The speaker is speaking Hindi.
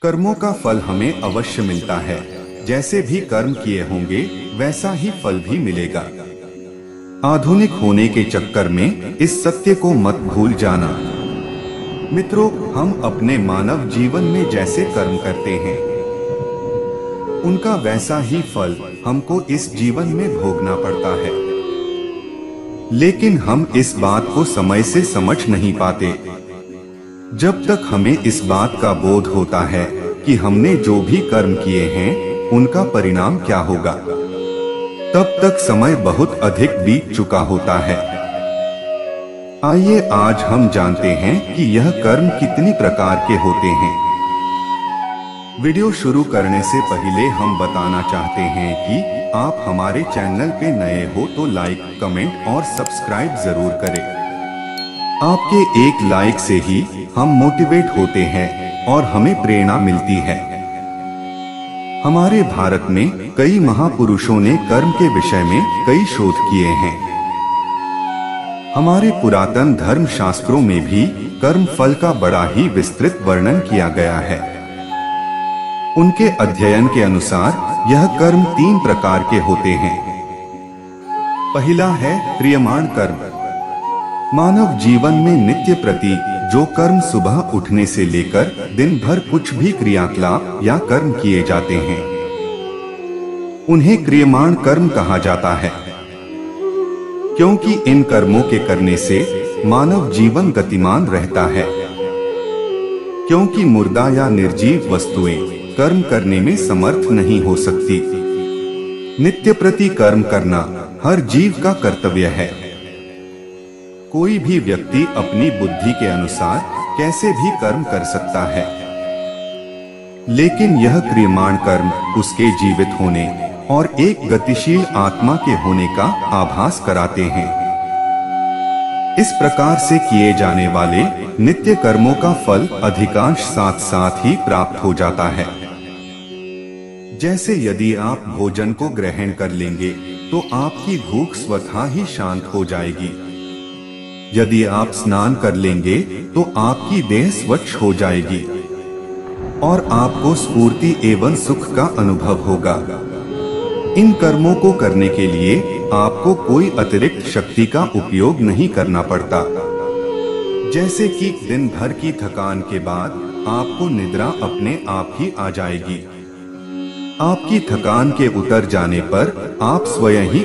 कर्मों का फल हमें अवश्य मिलता है। जैसे भी कर्म किए होंगे वैसा ही फल भी मिलेगा। आधुनिक होने के चक्कर में इस सत्य को मत भूल जाना। मित्रों, हम अपने मानव जीवन में जैसे कर्म करते हैं उनका वैसा ही फल हमको इस जीवन में भोगना पड़ता है। लेकिन हम इस बात को समय से समझ नहीं पाते। जब तक हमें इस बात का बोध होता है कि हमने जो भी कर्म किए हैं उनका परिणाम क्या होगा, तब तक समय बहुत अधिक बीत चुका होता है। आइए आज हम जानते हैं कि यह कर्म कितनी प्रकार के होते हैं। वीडियो शुरू करने से पहले हम बताना चाहते हैं कि आप हमारे चैनल पे नए हो तो लाइक, कमेंट और सब्सक्राइब जरूर करें। आपके एक लाइक से ही हम मोटिवेट होते हैं और हमें प्रेरणा मिलती है। हमारे भारत में कई महापुरुषों ने कर्म के विषय में कई शोध किए हैं। हमारे पुरातन धर्म शास्त्रों में भी कर्म फल का बड़ा ही विस्तृत वर्णन किया गया है। उनके अध्ययन के अनुसार यह कर्म 3 प्रकार के होते हैं। पहला है क्रियमाण कर्म। मानव जीवन में नित्य प्रति जो कर्म सुबह उठने से लेकर दिन भर कुछ भी क्रियाकलाप या कर्म किए जाते हैं उन्हें क्रियमाण कर्म कहा जाता है। क्योंकि इन कर्मों के करने से मानव जीवन गतिमान रहता है। क्योंकि मुर्दा या निर्जीव वस्तुएं कर्म करने में समर्थ नहीं हो सकती। नित्य प्रति कर्म करना हर जीव का कर्तव्य है। कोई भी व्यक्ति अपनी बुद्धि के अनुसार कैसे भी कर्म कर सकता है, लेकिन यह क्रियमाण कर्म उसके जीवित होने और एक गतिशील आत्मा के होने का आभास कराते हैं। इस प्रकार से किए जाने वाले नित्य कर्मों का फल अधिकांश साथ साथ ही प्राप्त हो जाता है। जैसे यदि आप भोजन को ग्रहण कर लेंगे तो आपकी भूख स्वतः ही शांत हो जाएगी। यदि आप स्नान कर लेंगे तो आपकी देह स्वच्छ हो जाएगी और आपको स्फूर्ति एवं सुख का अनुभव होगा। इन कर्मों को करने के लिए आपको कोई अतिरिक्त शक्ति का उपयोग नहीं करना पड़ता। जैसे कि दिन भर की थकान के बाद आपको निद्रा अपने आप ही आ जाएगी। आपकी थकान के उतर जाने पर आप स्वयं ही